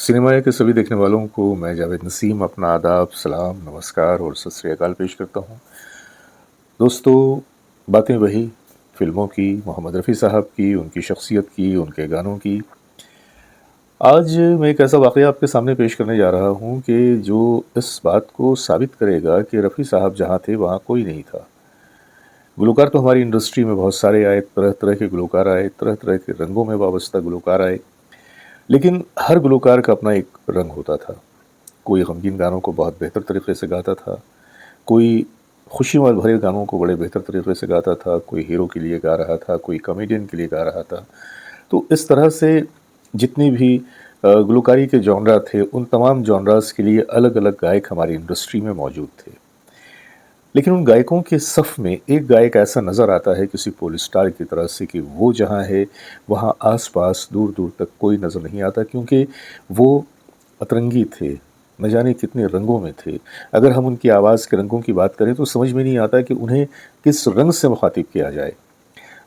Cinema के सभी देखने वालों को मैं जावेद नसीम अपना आदाब, सलाम, नमस्कार और सत श्री अकाल पेश करता हूँ। दोस्तों, बातें वही फ़िल्मों की, मोहम्मद रफ़ी साहब की, उनकी शख्सियत की, उनके गानों की। आज मैं एक ऐसा वाक़या आपके सामने पेश करने जा रहा हूँ कि जो इस बात को साबित करेगा कि रफ़ी साहब जहाँ थे वहाँ कोई नहीं था। गुलकार तो हमारी इंडस्ट्री में बहुत सारे आए, तरह-तरह के गुलकार आए, तरह-तरह के रंगों में वाबस्ता गुलकार आए, लेकिन हर गुलकार का अपना एक रंग होता था। कोई गमगीन गानों को बहुत बेहतर तरीके से गाता था, कोई खुशी वाले भरे गानों को बड़े बेहतर तरीके से गाता था, कोई हीरो के लिए गा रहा था, कोई कॉमेडियन के लिए गा रहा था। तो इस तरह से जितनी भी गुलकारी के जॉनरा थे, उन तमाम जॉनरास के लिए अलग-अलग गायक हमारी इंडस्ट्री में मौजूद थे। लेकिन उन गायकों के सफ़ में एक गायक ऐसा नज़र आता है किसी पोल स्टार की तरह से कि वो जहाँ है, वहाँ आस-पास दूर-दूर तक कोई नज़र नहीं आता क्योंकि वो अतरंगी थे, न जाने कितने रंगों में थे। अगर हम उनकी आवाज़ के रंगों की बात करें तो समझ में नहीं आता कि उन्हें किस रंग से मुख़ातिब किया जाए।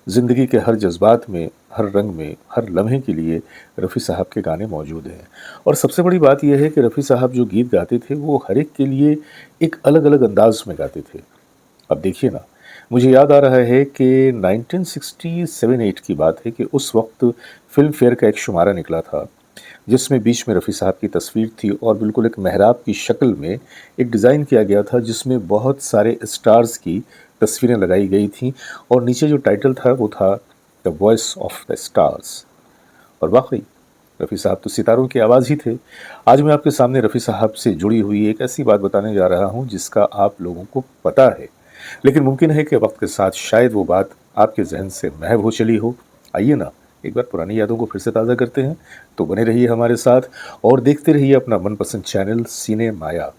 ज़िंदगी के हर जज़्बात में, हर रंग में, हर लम्हे के लिए रफ़ी साहब के गाने मौजूद हैं। और सबसे बड़ी बात ये है कि रफ़ी साहब जो गीत गाते थे वो हर एक के लिए एक अलग-अलग अंदाज़ में गाते थे। अब देखिए ना, मुझे याद आ रहा है कि 1967-8 की बात है कि उस वक़्त फ़िल्म फेयर का एक शुमारा निकला था, जिसमें बीच में रफ़ी साहब की तस्वीर थी और बिल्कुल एक मेहराब की शक्ल में एक डिज़ाइन किया गया था जिसमें बहुत सारे स्टार्स की तस्वीरें लगाई गई थीं और नीचे जो टाइटल था वो था the voice of the stars. और वाक़ई रफ़ी साहब तो सितारों की आवाज़ ही थे। आज मैं आपके सामने रफ़ी साहब से जुड़ी हुई एक ऐसी बात बताने जा रहा हूँ जिसका आप लोगों को पता है, लेकिन मुमकिन है कि वक़्त के साथ शायद वो बात आपके ज़हन से महव हो चली हो। आइए ना, एक बार पुरानी यादों को फिर से ताज़ा करते हैं। तो बने रहिए हमारे साथ और देखते रहिए अपना मनपसंद चैनल सिने माया।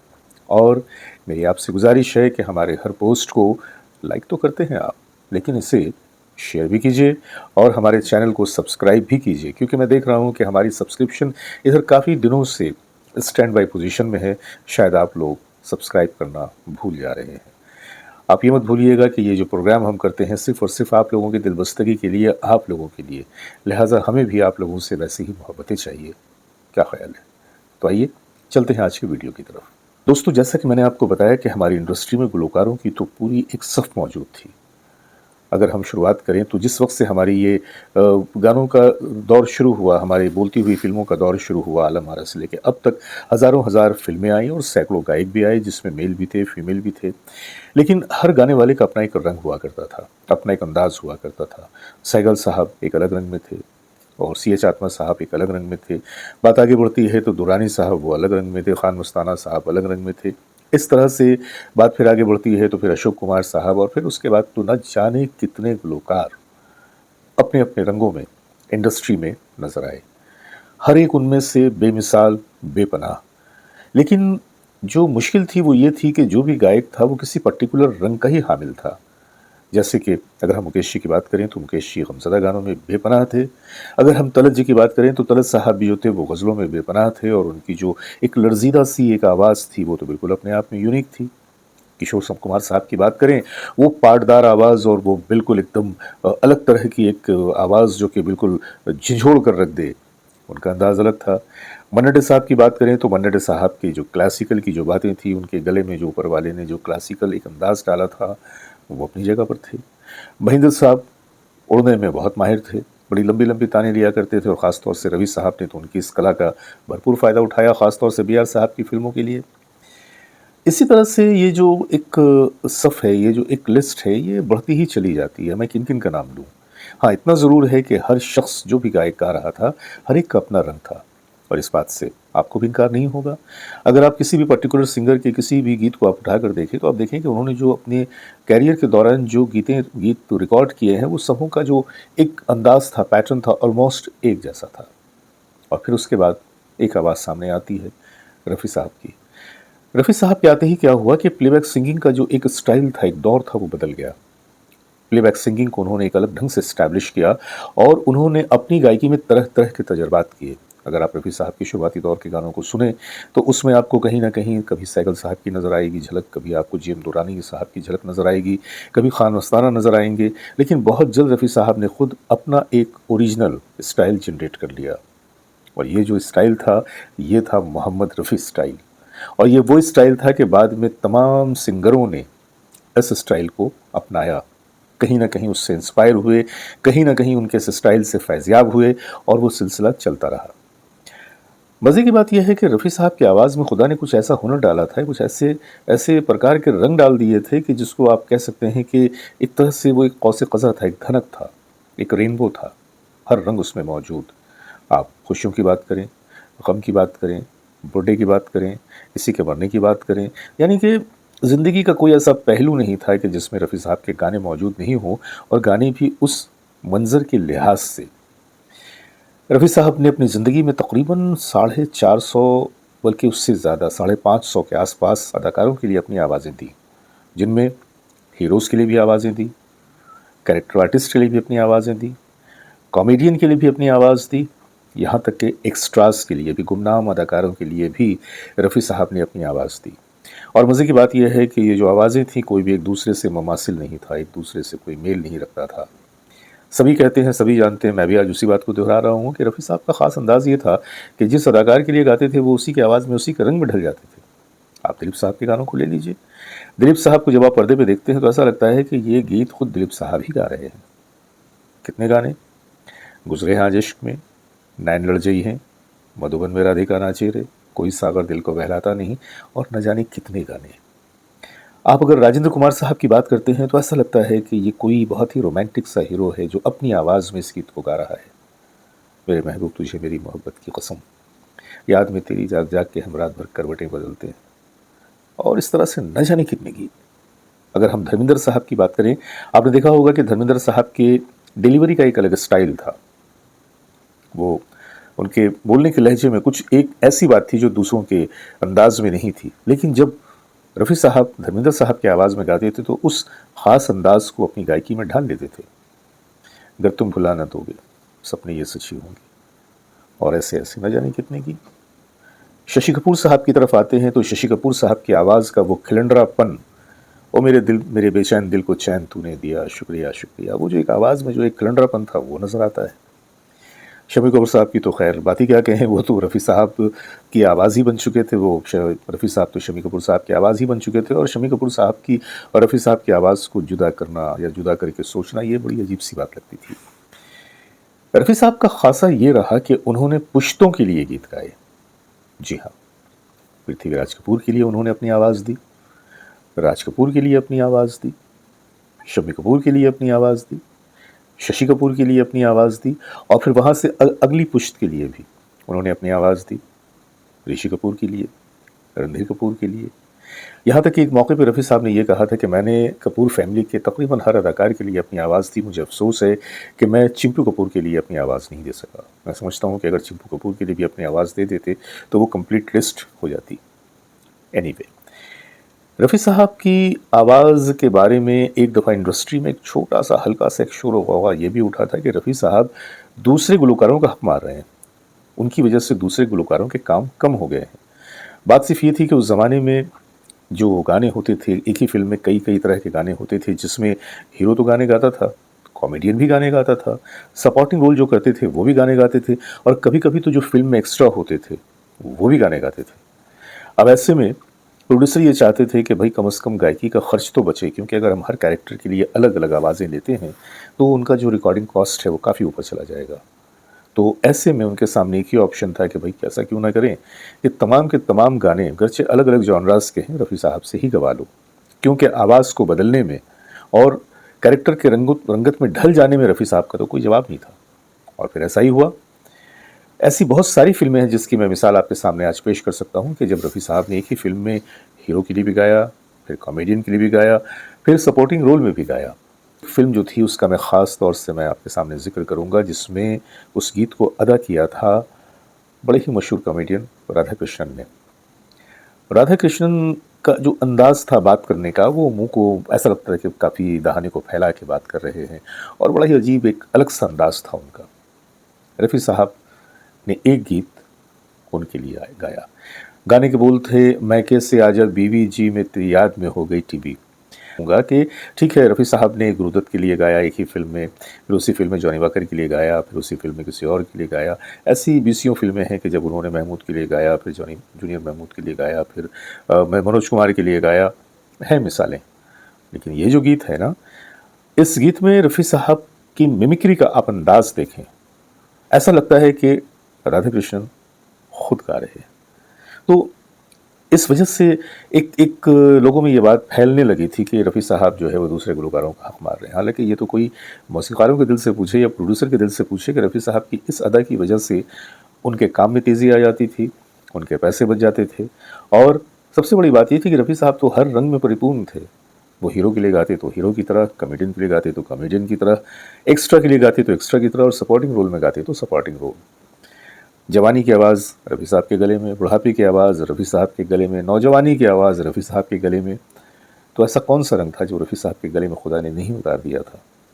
और मेरी आपसे गुज़ारिश है कि हमारे हर पोस्ट को लाइक तो करते हैं आप, लेकिन इसे शेयर भी कीजिए और हमारे चैनल को सब्सक्राइब भी कीजिए क्योंकि मैं देख रहा हूँ कि हमारी सब्सक्रिप्शन इधर काफ़ी दिनों से स्टैंड बाय पोज़ीशन में है। शायद आप लोग सब्सक्राइब करना भूल जा रहे हैं। आप ये मत भूलिएगा कि ये जो प्रोग्राम हम करते हैं सिर्फ़ और सिर्फ़ आप लोगों की दिलबस्तगी के लिए, आप लोगों के लिए। लिहाज़ा हमें भी आप लोगों से वैसे ही मोहब्बतें चाहिए। क्या ख़्याल है? तो आइए चलते हैं आज की वीडियो की तरफ। दोस्तों, जैसा कि मैंने आपको बताया कि हमारी इंडस्ट्री में गुलकारों की तो पूरी एक सफ़ मौजूद थी। अगर हम शुरुआत करें तो जिस वक़्त से हमारी ये गानों का दौर शुरू हुआ, हमारी बोलती हुई फ़िल्मों का दौर शुरू हुआ आलम आरा से लेके अब तक हज़ारों हज़ार फ़िल्में आई और सैकड़ों गायक भी आए जिसमें मेल भी थे, फीमेल भी थे। लेकिन हर गाने वाले का अपना एक रंग हुआ करता था, अपना एक अंदाज़ हुआ करता था। सैगल साहब एक अलग रंग में थे और सी.एच. आत्मा साहब एक अलग रंग में थे। बात आगे बढ़ती है तो दुरानी साहब वो अलग रंग में थे, खान मस्ताना साहब अलग रंग में थे। इस तरह से बात फिर आगे बढ़ती है तो फिर अशोक कुमार साहब और फिर उसके बाद तो न जाने कितने गुलकार अपने-अपने रंगों में इंडस्ट्री में नज़र आए। हर एक उनमें से बेमिसाल, बेपनाह। लेकिन जो मुश्किल थी वो ये थी कि जो भी गायक था वो किसी पर्टिकुलर रंग का ही हामिल था। जैसे कि अगर हम मुकेश जी की बात करें तो मुकेश जी गमज़दा गानों में बेपनाह थे। अगर हम तलत जी की बात करें तो तलत साहब भी जो थे वो गज़लों में बेपनाह थे और उनकी जो एक लर्ज़ीदा सी एक आवाज़ थी वो तो बिल्कुल अपने आप में यूनिक थी। किशोर कुमार साहब की बात करें, वो पाटदार आवाज़ और वो बिल्कुल एकदम अलग तरह की एक आवाज़ जो कि बिल्कुल झिझोड़ कर रख दे, उनका अंदाज़ अलग था। मन्ना डे साहब की बात करें तो मन्ना डे साहब की जो क्लासिकल की जो बातें थी, उनके गले में जो ऊपर वाले ने जो क्लासिकल एक अंदाज़ डाला था, वो अपनी जगह पर थे। महेंद्र साहब उड़ने में बहुत माहिर थे, बड़ी लंबी-लंबी तानें लिया करते थे और ख़ास तौर से रवि साहब ने तो उनकी इस कला का भरपूर फ़ायदा उठाया, ख़ास तौर से बी आर साहब की फ़िल्मों के लिए। इसी तरह से ये जो एक सफ़ है, ये जो एक लिस्ट है, ये बढ़ती ही चली जाती है। मैं किन-किन का नाम लूँ? हाँ, इतना ज़रूर है कि हर शख़्स जो भी गायक गा रहा था, हर एक का अपना रंग था और इस बात से आपको भी इनकार नहीं होगा। अगर आप किसी भी पर्टिकुलर सिंगर के किसी भी गीत को आप उठाकर देखें, तो आप देखें कि उन्होंने जो अपने करियर के दौरान जो गीत रिकॉर्ड किए हैं, वो सबों का जो एक अंदाज़ था, पैटर्न था, ऑलमोस्ट एक जैसा था। और फिर उसके बाद एक आवाज़ सामने आती है, रफ़ी साहब की। रफ़ी साहब के आते ही क्या हुआ कि प्लेबैक सिंगिंग का जो एक स्टाइल था, एक दौर था, वो बदल गया। प्लेबैक सिंगिंग को उन्होंने एक अलग ढंग से एस्टैब्लिश किया और उन्होंने अपनी गायकी में तरह-तरह के तजुर्बात किए। अगर आप रफ़ी साहब के शुरुआती दौर के गानों को सुनें, तो उसमें आपको कहीं न कहीं कभी सैगल साहब की नज़र आएगी झलक, कभी आपको जी. एम. दुरानी साहब की झलक नज़र आएगी, कभी खान मस्ताना नज़र आएँगे, लेकिन बहुत जल्द रफ़ी साहब ने खुद अपना एक ओरिजिनल स्टाइल जनरेट कर लिया। और ये जो स्टाइल था, ये था मोहम्मद रफ़ी स्टाइल। और ये वो स्टाइल था कि बाद में तमाम सिंगरों ने इस स्टाइल को अपनाया, कहीं ना कहीं उससे इंस्पायर हुए, कहीं ना कहीं उनके इस स्टाइल से फैज़याब हुए, और वो सिलसिला चलता रहा। मज़े की बात यह है कि रफ़ी साहब की आवाज़ में खुदा ने कुछ ऐसा हुनर डाला था, कुछ ऐसे ऐसे प्रकार के रंग डाल दिए थे कि जिसको आप कह सकते हैं कि एक तरह से वो एक कौसे क़ज़ा था, एक धनक था, एक रेनबो था, हर रंग उसमें मौजूद। आप खुशियों की बात करें, गम की बात करें, बर्थडे की बात करें, किसी के मरने की बात करें, यानी कि ज़िंदगी का कोई ऐसा पहलू नहीं था कि जिसमें रफ़ी साहब के गाने मौजूद नहीं हों, और गाने भी उस मंज़र के लिहाज से। रफ़ी साहब ने अपनी ज़िंदगी में तकरीबन 450, बल्कि उससे ज़्यादा 550 के आसपास अदाकारों के लिए अपनी आवाज़ें दी, जिनमें हीरोज़ के लिए भी आवाज़ें दी, कैरेक्टर आर्टिस्ट के लिए भी अपनी आवाज़ें दी, कॉमेडियन के लिए भी अपनी आवाज़ दी, यहाँ तक कि एक्स्ट्रास के लिए भी, गुमनाम अदाकारों के लिए भी रफ़ी साहब ने अपनी आवाज़ दी। और मज़े की बात यह है कि ये जो आवाज़ें थीं, कोई भी एक दूसरे से मुमासिल नहीं था, एक दूसरे से कोई मेल नहीं रखता था। सभी कहते हैं, सभी जानते हैं, मैं भी आज उसी बात को दोहरा रहा हूँ कि रफ़ी साहब का ख़ास अंदाज़ ये था कि जिस अदाकार के लिए गाते थे, वो उसी की आवाज़ में, उसी के रंग में ढल जाते थे। आप दिलीप साहब के गानों को ले लीजिए। दिलीप साहब को जब आप पर्दे पे देखते हैं तो ऐसा लगता है कि ये गीत खुद दिलीप साहब ही गा रहे हैं। कितने गाने गुज़रे हैं आज इश्क में, नैन लड़जई हैं, मधुबन में राधिका नाचे रे, कोई सागर दिल को बहलाता नहीं, और न जाने कितने गाने। आप अगर राजेंद्र कुमार साहब की बात करते हैं तो ऐसा लगता है कि ये कोई बहुत ही रोमांटिक सा हीरो है जो अपनी आवाज़ में इस गीत को गा रहा है। मेरे महबूब तुझे मेरी मोहब्बत की कसम, याद में तेरी जाग जाग के हम रात भर करवटें बदलते हैं, और इस तरह से न जाने कितने गीत। अगर हम धर्मेंद्र साहब की बात करें, आपने देखा होगा कि धर्मेंद्र साहब के डिलीवरी का एक अलग स्टाइल था। वो उनके बोलने के लहजे में कुछ एक ऐसी बात थी जो दूसरों के अंदाज में नहीं थी, लेकिन जब रफ़ी साहब धर्मेंद्र साहब की आवाज़ में गाते थे तो उस ख़ास अंदाज को अपनी गायकी में ढाल लेते थे। अगर तुम भुला न दोगे, सपने ये सच्ची होंगे, और ऐसे ऐसे न जाने कितने की। शशि कपूर साहब की तरफ आते हैं तो शशि कपूर साहब की आवाज़ का वो खिलंडरापन, ओ मेरे दिल, मेरे बेचैन दिल को चैन तूने दिया, शुक्रिया शुक्रिया, वो जो एक आवाज़ में जो एक खिलंडरापन था, वो नज़र आता है। शम्मी कपूर साहब की तो खैर बात ही क्या कहें, वो तो रफ़ी साहब की आवाज़ ही बन चुके थे। वो रफ़ी साहब तो शम्मी कपूर साहब की आवाज़ ही बन चुके थे, और शम्मी कपूर साहब की और रफ़ी साहब की आवाज़ को जुदा करना या जुदा करके सोचना, ये बड़ी अजीब सी बात लगती थी। रफ़ी साहब का ख़ासा ये रहा कि उन्होंने पुश्तों के लिए गीत गाए। जी हाँ, पृथ्वीराज कपूर के लिए उन्होंने अपनी आवाज़ दी, राज कपूर के लिए अपनी आवाज़ दी, शम्मी कपूर के लिए अपनी आवाज़ दी, शशि कपूर के लिए अपनी आवाज़ दी, और फिर वहाँ से अगली पुश्त के लिए भी उन्होंने अपनी आवाज़ दी, ऋषि कपूर के लिए, रणधीर कपूर के लिए। यहाँ तक कि एक मौके पे रफ़ी साहब ने ये कहा था कि मैंने कपूर फैमिली के तकरीबन हर अदाकार के लिए अपनी आवाज़ दी, मुझे अफ़सोस है कि मैं चिंपू कपूर के लिए अपनी आवाज़ नहीं दे सका। मैं समझता हूँ कि अगर चिंपू कपूर के लिए भी अपनी आवाज़ दे देते तो वो कंप्लीट लिस्ट हो जाती। एनीवे, रफ़ी साहब की आवाज़ के बारे में एक दफ़ा इंडस्ट्री में एक छोटा-सा हल्का-सा एक शोर गौगा ये भी उठा था कि रफ़ी साहब दूसरे गुलकारों का हक मार रहे हैं। उनकी वजह से दूसरे गुलकारों के काम कम हो गए हैं। बात सिर्फ़ ये थी कि उस ज़माने में जो गाने होते थे, एक ही फ़िल्म में कई-कई तरह के गाने होते थे, जिसमें हीरो तो गाने गाता था, कॉमेडियन भी गाने गाता था, सपोर्टिंग रोल जो करते थे वो भी गाने गाते थे, और कभी-कभी तो जो फ़िल्म में एक्स्ट्रा होते थे, वो भी गाने गाते थे। अब ऐसे में प्रोड्यूसर ये चाहते थे कि भाई कम से कम गायकी का खर्च तो बचे, क्योंकि अगर हम हर कैरेक्टर के लिए अलग-अलग आवाज़ें लेते हैं तो उनका जो रिकॉर्डिंग कॉस्ट है वो काफ़ी ऊपर चला जाएगा। तो ऐसे में उनके सामने एक ही ऑप्शन था कि भाई ऐसा क्यों ना करें कि तमाम के तमाम गाने गरचे अलग-अलग जॉनरास के हैं, रफ़ी साहब से ही गवा लो, क्योंकि आवाज़ को बदलने में और कैरेक्टर के रंगत में ढल जाने में रफ़ी साहब का तो कोई जवाब नहीं था। और फिर ऐसा ही हुआ। ऐसी बहुत सारी फ़िल्में हैं जिसकी मैं मिसाल आपके सामने आज पेश कर सकता हूँ कि जब रफ़ी साहब ने एक ही फ़िल्म में हीरो के लिए भी गाया, फिर कॉमेडियन के लिए भी गाया, फिर सपोर्टिंग रोल में भी गाया। फ़िल्म जो थी उसका मैं ख़ास तौर से मैं आपके सामने ज़िक्र करूँगा, जिसमें उस गीत को अदा किया था बड़े ही मशहूर कॉमेडियन राधा कृष्णन ने। राधा कृष्णन का जो अंदाज़ था बात करने का, वो मुँह को ऐसा लगता था कि काफ़ी दहाने को फैला के बात कर रहे हैं, और बड़ा ही अजीब एक अलग-सा अंदाज़ था उनका। रफ़ी साहब ने एक गीत उनके लिए गाया। गाने के बोल थे, मैं कैसे आजा बीवी जी, मैं तेरी याद में हो गई टीबी। होगा कि ठीक है, रफ़ी साहब ने गुरुदत्त के लिए गाया एक ही फ़िल्म में, फिर उसी फ़िल्म में जॉनी वॉकर के लिए गाया, फिर उसी फ़िल्म में किसी और के लिए गाया। ऐसी बीसियों फ़िल्में हैं कि जब उन्होंने महमूद के लिए गाया, फिर जॉनी जूनियर महमूद के लिए गाया, फिर मनोज कुमार के लिए गाया, हैं मिसालें। लेकिन ये जो गीत है ना, इस गीत में रफ़ी साहब की मिमिक्री का आप अंदाज़ देखें, ऐसा लगता है कि राधा कृष्णन खुद गा रहे हैं। तो इस वजह से एक एक लोगों में ये बात फैलने लगी थी कि रफ़ी साहब जो है वो दूसरे गुलकारों का हक़ मार रहे हैं। हालाँकि ये तो कोई मौसीक़ारों के दिल से पूछे या प्रोड्यूसर के दिल से पूछे कि रफ़ी साहब की इस अदा की वजह से उनके काम में तेज़ी आ जाती थी, उनके पैसे बच जाते थे और सबसे बड़ी बात ये थी कि रफ़ी साहब तो हर रंग में परिपूर्ण थे। वो हीरो के लिए गाते तो हीरो की तरह, कॉमेडियन के लिए गाते तो कॉमेडियन की तरह, एक्स्ट्रा के लिए गाते तो एक्स्ट्रा की तरह और सपोर्टिंग रोल में गाते तो सपोर्टिंग रोल। जवानी की आवाज़ रफ़ी साहब के गले में, बुढ़ापे की आवाज़ रफ़ी साहब के गले में, नौजवानी की आवाज़ रफ़ी साहब के गले में। तो ऐसा कौन सा रंग था जो रफ़ी साहब के गले में खुदा ने नहीं उतार दिया था?